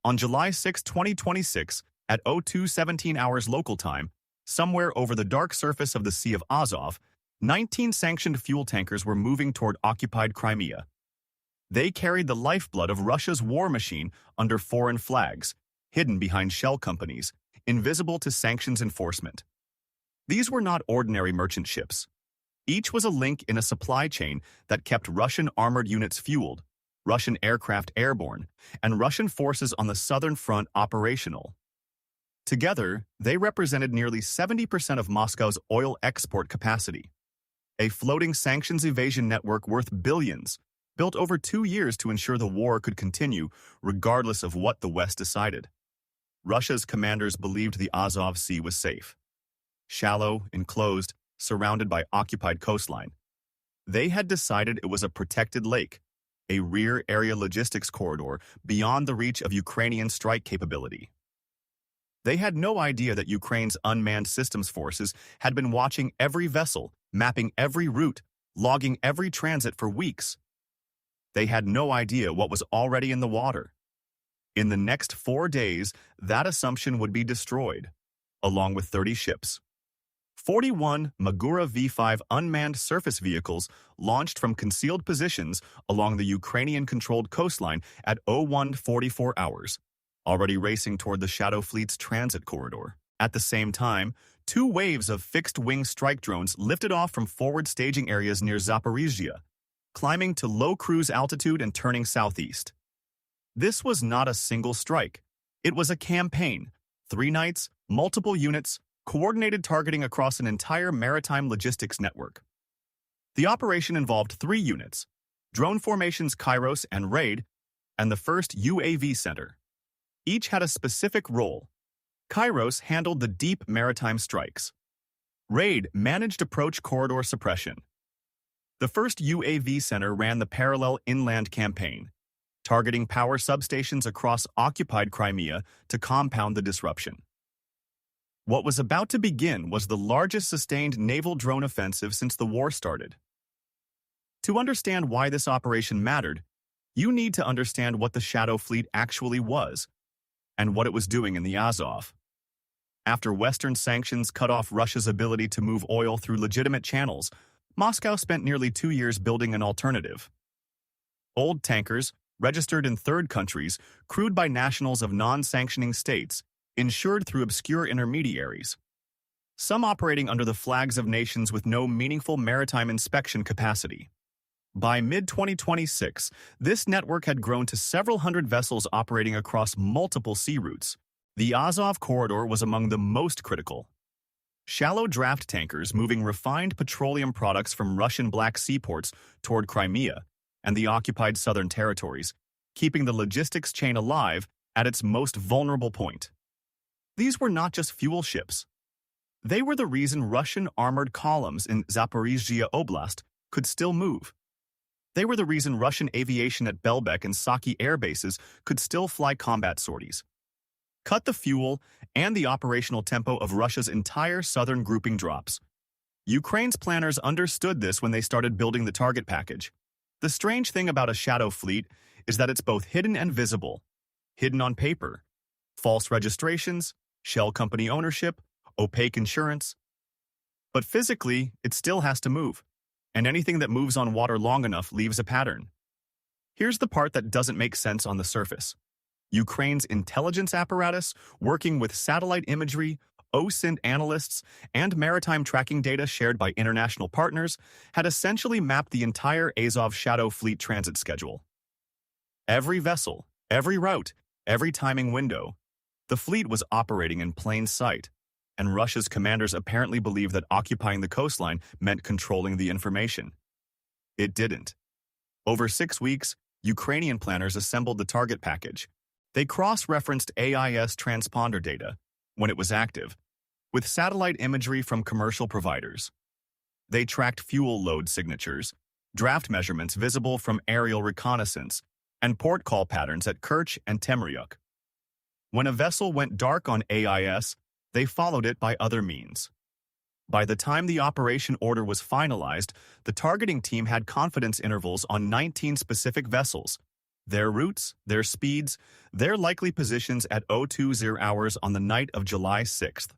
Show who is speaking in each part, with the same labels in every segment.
Speaker 1: On July 6, 2026, at 02:17 hours local time, somewhere over the dark surface of the Sea of Azov, 19 sanctioned fuel tankers were moving toward occupied Crimea. They carried the lifeblood of Russia's war machine under foreign flags, hidden behind shell companies, invisible to sanctions enforcement. These were not ordinary merchant ships. Each was a link in a supply chain that kept Russian armored units fueled, Russian aircraft airborne, and Russian forces on the southern front operational. Together, they represented nearly 70% of Moscow's oil export capacity. A floating sanctions evasion network worth billions, built over 2 years to ensure the war could continue regardless of what the West decided. Russia's commanders believed the Azov Sea was safe. Shallow, enclosed, surrounded by occupied coastline. They had decided it was a protected lake, a rear area logistics corridor beyond the reach of Ukrainian strike capability. They had no idea that Ukraine's unmanned systems forces had been watching every vessel, mapping every route, logging every transit for weeks. They had no idea what was already in the water. In the next 4 days, that assumption would be destroyed, along with 30 ships. 41 Magura V5 unmanned surface vehicles launched from concealed positions along the Ukrainian-controlled coastline at 01:44 hours, already racing toward the Shadow Fleet's transit corridor. At the same time, 2 waves of fixed-wing strike drones lifted off from forward staging areas near Zaporizhzhia, climbing to low cruise altitude and turning southeast. This was not a single strike. It was a campaign, 3 nights, multiple units, coordinated targeting across an entire maritime logistics network. The operation involved 3 units, drone formations Kairos and Raid, and the first UAV center. Each had a specific role. Kairos handled the deep maritime strikes. Raid managed approach corridor suppression. The first UAV center ran the parallel inland campaign, targeting power substations across occupied Crimea to compound the disruption. What was about to begin was the largest sustained naval drone offensive since the war started. To understand why this operation mattered, you need to understand what the Shadow Fleet actually was and what it was doing in the Azov. After Western sanctions cut off Russia's ability to move oil through legitimate channels, Moscow spent nearly 2 years building an alternative. Old tankers, registered in third countries, crewed by nationals of non-sanctioning states, insured through obscure intermediaries. Some operating under the flags of nations with no meaningful maritime inspection capacity. By mid-2026, this network had grown to several hundred vessels operating across multiple sea routes. The Azov corridor was among the most critical. Shallow draft tankers moving refined petroleum products from Russian Black Sea ports toward Crimea and the occupied southern territories, keeping the logistics chain alive at its most vulnerable point. These were not just fuel ships. They were the reason Russian armored columns in Zaporizhzhia Oblast could still move. They were the reason Russian aviation at Belbek and Saki air bases could still fly combat sorties. Cut the fuel and the operational tempo of Russia's entire southern grouping drops. Ukraine's planners understood this when they started building the target package. The strange thing about a Shadow Fleet is that it's both hidden and visible. Hidden on paper. False registrations, shell company ownership, opaque insurance. But physically, it still has to move. And anything that moves on water long enough leaves a pattern. Here's the part that doesn't make sense on the surface. Ukraine's intelligence apparatus, working with satellite imagery, OSINT analysts, and maritime tracking data shared by international partners, had essentially mapped the entire Azov Shadow Fleet transit schedule. Every vessel, every route, every timing window. The fleet was operating in plain sight, and Russia's commanders apparently believed that occupying the coastline meant controlling the information. It didn't. Over 6 weeks, Ukrainian planners assembled the target package. They cross-referenced AIS transponder data, when it was active, with satellite imagery from commercial providers. They tracked fuel load signatures, draft measurements visible from aerial reconnaissance, and port call patterns at Kerch and Temryuk. When a vessel went dark on AIS, they followed it by other means. By the time the operation order was finalized, the targeting team had confidence intervals on 19 specific vessels, their routes, their speeds, their likely positions at 020 hours on the night of July 6th.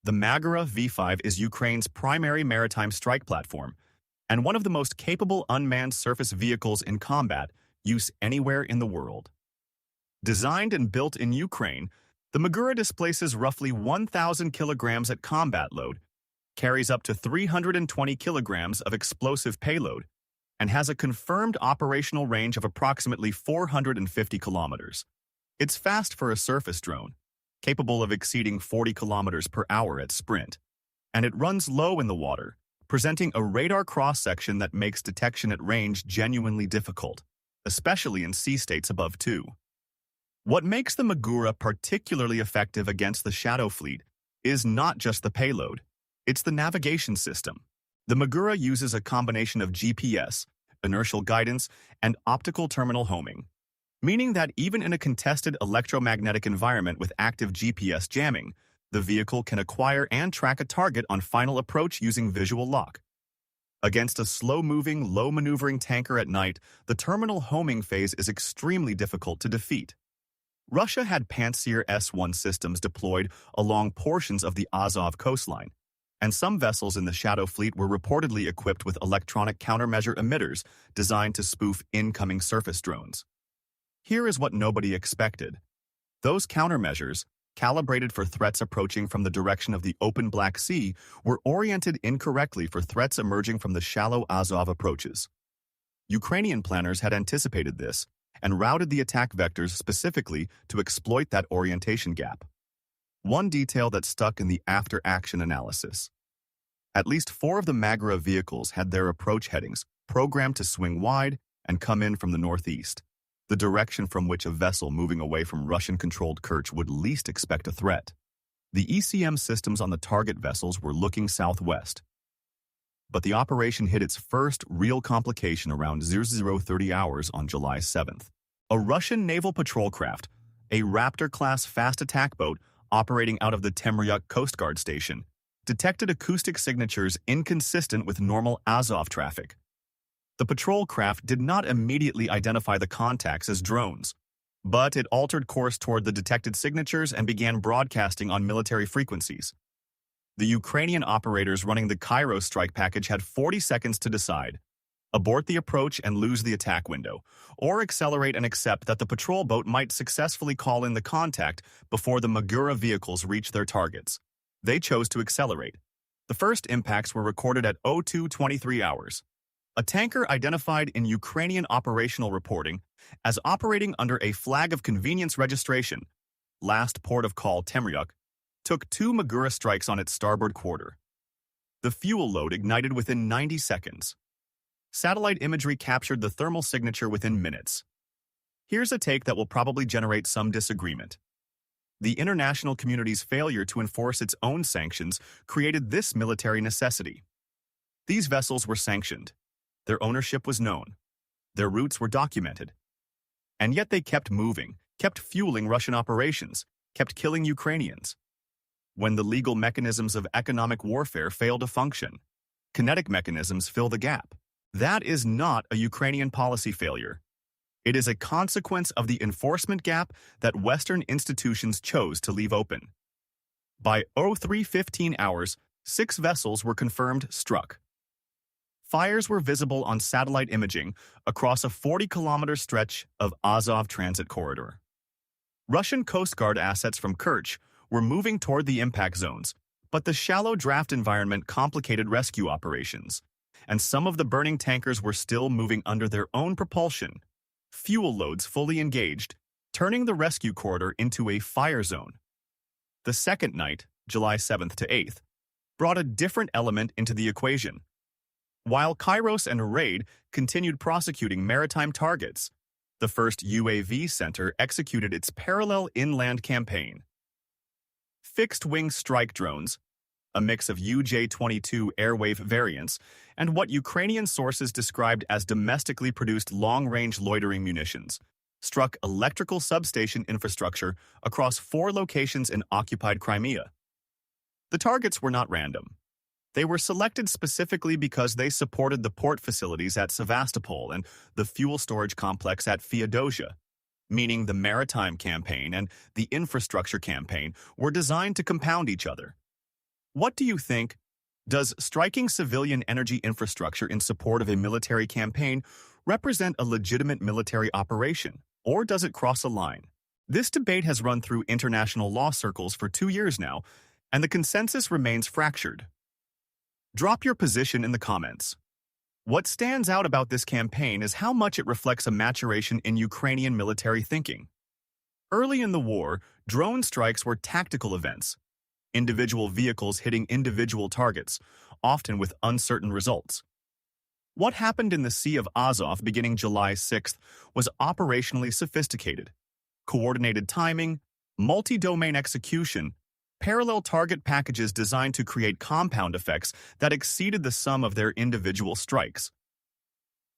Speaker 1: The Magura V5 is Ukraine's primary maritime strike platform and one of the most capable unmanned surface vehicles in combat use anywhere in the world. Designed and built in Ukraine, the Magura displaces roughly 1,000 kilograms at combat load, carries up to 320 kilograms of explosive payload, and has a confirmed operational range of approximately 450 kilometers. It's fast for a surface drone, capable of exceeding 40 kilometers per hour at sprint, and it runs low in the water, presenting a radar cross-section that makes detection at range genuinely difficult, especially in sea states above 2. What makes the Magura particularly effective against the Shadow Fleet is not just the payload, it's the navigation system. The Magura uses a combination of GPS, inertial guidance, and optical terminal homing, meaning that even in a contested electromagnetic environment with active GPS jamming, the vehicle can acquire and track a target on final approach using visual lock. Against a slow-moving, low-maneuvering tanker at night, the terminal homing phase is extremely difficult to defeat. Russia had Pantsir S-1 systems deployed along portions of the Azov coastline, and some vessels in the Shadow Fleet were reportedly equipped with electronic countermeasure emitters designed to spoof incoming surface drones. Here is what nobody expected. Those countermeasures, calibrated for threats approaching from the direction of the open Black Sea, were oriented incorrectly for threats emerging from the shallow Azov approaches. Ukrainian planners had anticipated this and routed the attack vectors specifically to exploit that orientation gap. One detail that stuck in the after-action analysis. At least 4 of the Magura vehicles had their approach headings programmed to swing wide and come in from the northeast, the direction from which a vessel moving away from Russian-controlled Kerch would least expect a threat. The ECM systems on the target vessels were looking southwest. But the operation hit its first real complication around 0030 hours on July 7th. A Russian naval patrol craft, a Raptor-class fast attack boat operating out of the Temryuk Coast Guard station, detected acoustic signatures inconsistent with normal Azov traffic. The patrol craft did not immediately identify the contacts as drones, but it altered course toward the detected signatures and began broadcasting on military frequencies. The Ukrainian operators running the Kairos strike package had 40 seconds to decide: abort the approach and lose the attack window, or accelerate and accept that the patrol boat might successfully call in the contact before the Magura vehicles reach their targets. They chose to accelerate. The first impacts were recorded at 0223 hours. A tanker identified in Ukrainian operational reporting as operating under a flag of convenience registration, last port of call Temryuk, took 2 Magura strikes on its starboard quarter. The fuel load ignited within 90 seconds. Satellite imagery captured the thermal signature within minutes. Here's a take that will probably generate some disagreement. The international community's failure to enforce its own sanctions created this military necessity. These vessels were sanctioned. Their ownership was known. Their routes were documented. And yet they kept moving, kept fueling Russian operations, kept killing Ukrainians. When the legal mechanisms of economic warfare fail to function, kinetic mechanisms fill the gap. That is not a Ukrainian policy failure. It is a consequence of the enforcement gap that Western institutions chose to leave open. By 0315 hours, 6 vessels were confirmed struck. Fires were visible on satellite imaging across a 40-kilometer stretch of Azov transit corridor. Russian Coast Guard assets from Kerch were moving toward the impact zones, but the shallow draft environment complicated rescue operations, and some of the burning tankers were still moving under their own propulsion, fuel loads fully engaged, turning the rescue corridor into a fire zone. The second night, July 7th to 8th, brought a different element into the equation. While Kairos and Raid continued prosecuting maritime targets, the first UAV center executed its parallel inland campaign. Fixed-wing strike drones, a mix of UJ-22 Airwave variants, and what Ukrainian sources described as domestically produced long-range loitering munitions, struck electrical substation infrastructure across 4 locations in occupied Crimea. The targets were not random. They were selected specifically because they supported the port facilities at Sevastopol and the fuel storage complex at Feodosia, meaning the maritime campaign and the infrastructure campaign were designed to compound each other. What do you think? Does striking civilian energy infrastructure in support of a military campaign represent a legitimate military operation, or does it cross a line? This debate has run through international law circles for 2 years now, and the consensus remains fractured. Drop your position in the comments. What stands out about this campaign is how much it reflects a maturation in Ukrainian military thinking. Early in the war, drone strikes were tactical events, individual vehicles hitting individual targets, often with uncertain results. What happened in the Sea of Azov beginning July 6th was operationally sophisticated. Coordinated timing, multi-domain execution, parallel target packages designed to create compound effects that exceeded the sum of their individual strikes.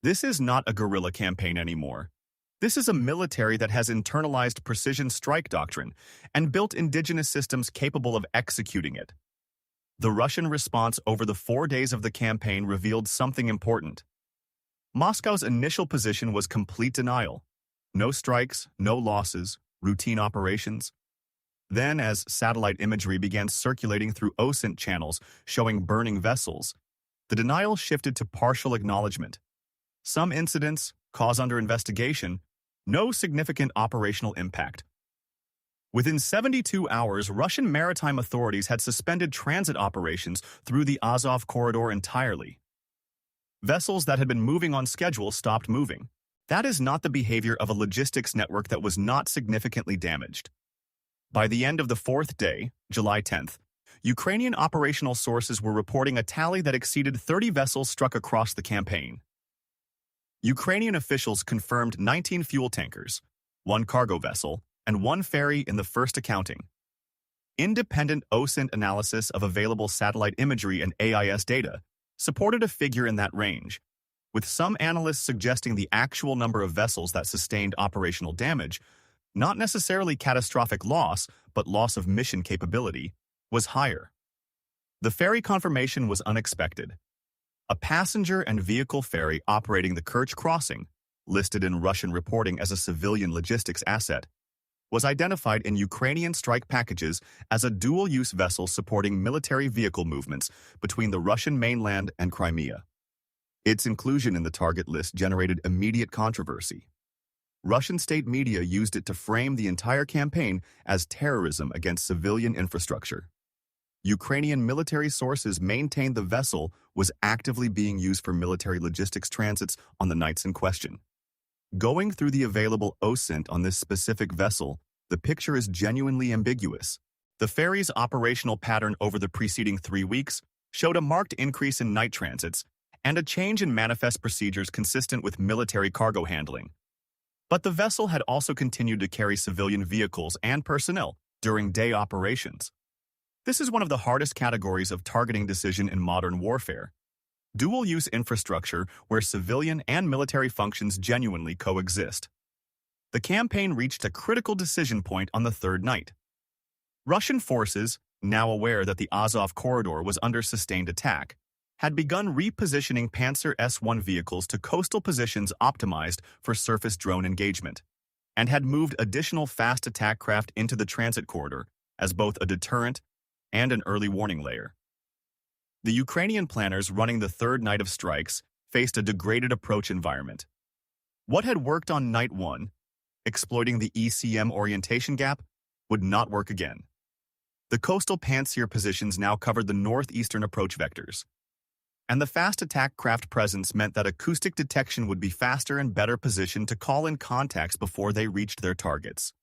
Speaker 1: This is not a guerrilla campaign anymore. This is a military that has internalized precision strike doctrine and built indigenous systems capable of executing it. The Russian response over the 4 days of the campaign revealed something important. Moscow's initial position was complete denial. No strikes, no losses, routine operations. Then, as satellite imagery began circulating through OSINT channels showing burning vessels, the denial shifted to partial acknowledgement. Some incidents, cause under investigation, no significant operational impact. Within 72 hours, Russian maritime authorities had suspended transit operations through the Azov corridor entirely. Vessels that had been moving on schedule stopped moving. That is not the behavior of a logistics network that was not significantly damaged. By the end of the 4th day, July 10th, Ukrainian operational sources were reporting a tally that exceeded 30 vessels struck across the campaign. Ukrainian officials confirmed 19 fuel tankers, 1 cargo vessel, and 1 ferry in the first accounting. Independent OSINT analysis of available satellite imagery and AIS data supported a figure in that range, with some analysts suggesting the actual number of vessels that sustained operational damage, not necessarily catastrophic loss, but loss of mission capability, was higher. The ferry confirmation was unexpected. A passenger and vehicle ferry operating the Kerch crossing, listed in Russian reporting as a civilian logistics asset, was identified in Ukrainian strike packages as a dual-use vessel supporting military vehicle movements between the Russian mainland and Crimea. Its inclusion in the target list generated immediate controversy. Russian state media used it to frame the entire campaign as terrorism against civilian infrastructure. Ukrainian military sources maintained the vessel was actively being used for military logistics transits on the nights in question. Going through the available OSINT on this specific vessel, the picture is genuinely ambiguous. The ferry's operational pattern over the preceding 3 weeks showed a marked increase in night transits and a change in manifest procedures consistent with military cargo handling. But the vessel had also continued to carry civilian vehicles and personnel during day operations. This is one of the hardest categories of targeting decision in modern warfare. Dual-use infrastructure where civilian and military functions genuinely coexist. The campaign reached a critical decision point on the 3rd night. Russian forces, now aware that the Azov corridor was under sustained attack, had begun repositioning Panzer S-1 vehicles to coastal positions optimized for surface drone engagement, and had moved additional fast attack craft into the transit corridor as both a deterrent and an early warning layer. The Ukrainian planners running the 3rd night of strikes faced a degraded approach environment. What had worked on night 1, exploiting the ECM orientation gap, would not work again. The coastal Panzer positions now covered the northeastern approach vectors, and the fast attack craft presence meant that acoustic detection would be faster and better positioned to call in contacts before they reached their targets.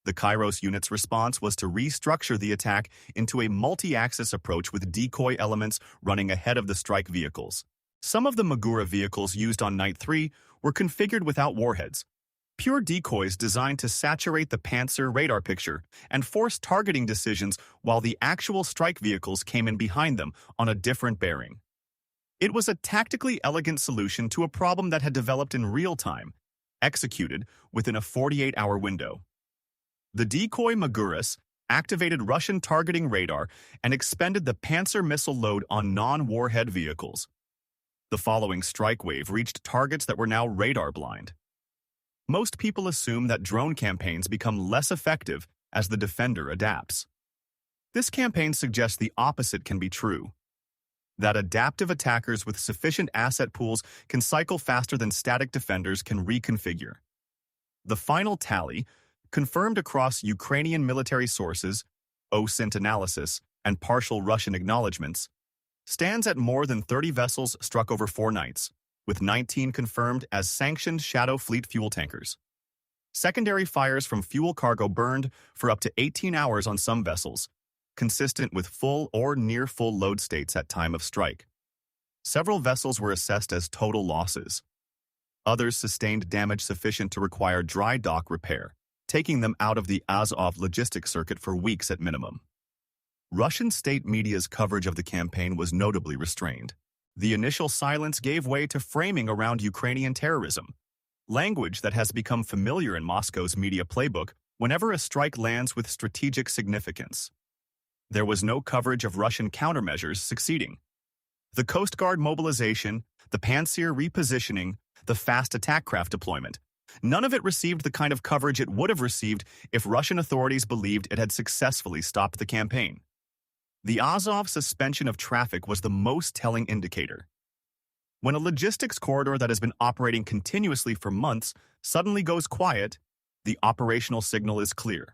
Speaker 1: The Kairos unit's response was to restructure the attack into a multi-axis approach with decoy elements running ahead of the strike vehicles. Some of the Magura vehicles used on Night 3 were configured without warheads, pure decoys designed to saturate the Panzer radar picture and force targeting decisions while the actual strike vehicles came in behind them on a different bearing. It was a tactically elegant solution to a problem that had developed in real time, executed within a 48-hour window. The decoy Maguras activated Russian targeting radar, and expended the Panzer missile load on non-warhead vehicles. The following strike wave reached targets that were now radar-blind. Most people assume that drone campaigns become less effective as the defender adapts. This campaign suggests the opposite can be true, that adaptive attackers with sufficient asset pools can cycle faster than static defenders can reconfigure. The final tally, confirmed across Ukrainian military sources, OSINT analysis, and partial Russian acknowledgements, stands at more than 30 vessels struck over 4 nights, with 19 confirmed as sanctioned Shadow Fleet fuel tankers. Secondary fires from fuel cargo burned for up to 18 hours on some vessels, consistent with full or near-full load states at time of strike. Several vessels were assessed as total losses. Others sustained damage sufficient to require dry dock repair, taking them out of the Azov logistics circuit for weeks at minimum. Russian state media's coverage of the campaign was notably restrained. The initial silence gave way to framing around Ukrainian terrorism, language that has become familiar in Moscow's media playbook whenever a strike lands with strategic significance. There was no coverage of Russian countermeasures succeeding. The Coast Guard mobilization, the Pantsir repositioning, the fast attack craft deployment, none of it received the kind of coverage it would have received if Russian authorities believed it had successfully stopped the campaign. The Azov suspension of traffic was the most telling indicator. When a logistics corridor that has been operating continuously for months suddenly goes quiet, the operational signal is clear.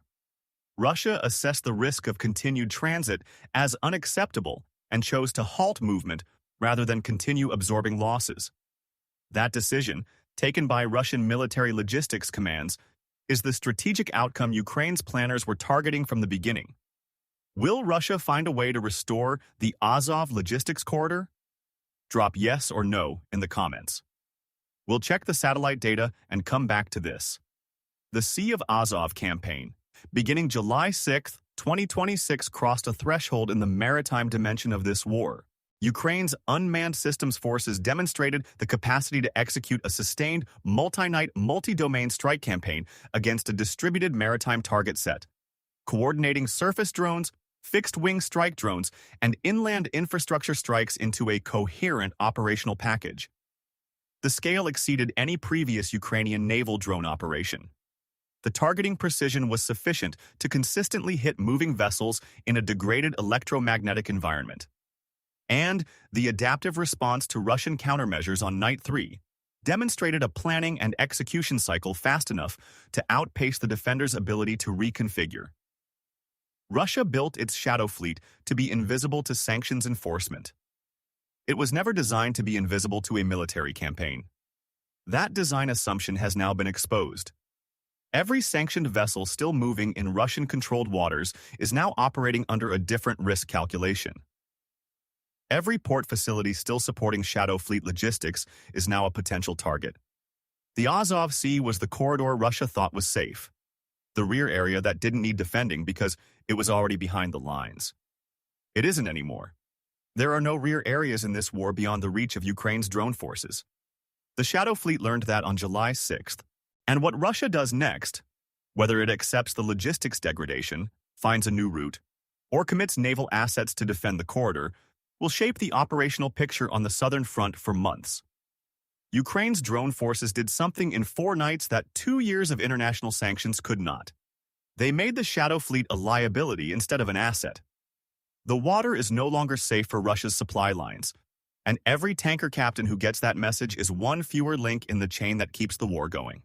Speaker 1: Russia assessed the risk of continued transit as unacceptable and chose to halt movement rather than continue absorbing losses. That decision, taken by Russian military logistics commands, is the strategic outcome Ukraine's planners were targeting from the beginning. Will Russia find a way to restore the Azov logistics corridor? Drop yes or no in the comments. We'll check the satellite data and come back to this. The Sea of Azov campaign, beginning July 6, 2026, crossed a threshold in the maritime dimension of this war. Ukraine's unmanned systems forces demonstrated the capacity to execute a sustained, multi-night, multi-domain strike campaign against a distributed maritime target set, coordinating surface drones, fixed-wing strike drones, and inland infrastructure strikes into a coherent operational package. The scale exceeded any previous Ukrainian naval drone operation. The targeting precision was sufficient to consistently hit moving vessels in a degraded electromagnetic environment. And the adaptive response to Russian countermeasures on Night 3 demonstrated a planning and execution cycle fast enough to outpace the defender's ability to reconfigure. Russia built its Shadow Fleet to be invisible to sanctions enforcement. It was never designed to be invisible to a military campaign. That design assumption has now been exposed. Every sanctioned vessel still moving in Russian-controlled waters is now operating under a different risk calculation. Every port facility still supporting Shadow Fleet logistics is now a potential target. The Azov Sea was the corridor Russia thought was safe, the rear area that didn't need defending because it was already behind the lines. It isn't anymore. There are no rear areas in this war beyond the reach of Ukraine's drone forces. The Shadow Fleet learned that on July 6th, and what Russia does next, whether it accepts the logistics degradation, finds a new route, or commits naval assets to defend the corridor, will shape the operational picture on the southern front for months. Ukraine's drone forces did something in 4 nights that 2 years of international sanctions could not. They made the Shadow Fleet a liability instead of an asset. The water is no longer safe for Russia's supply lines, and every tanker captain who gets that message is one fewer link in the chain that keeps the war going.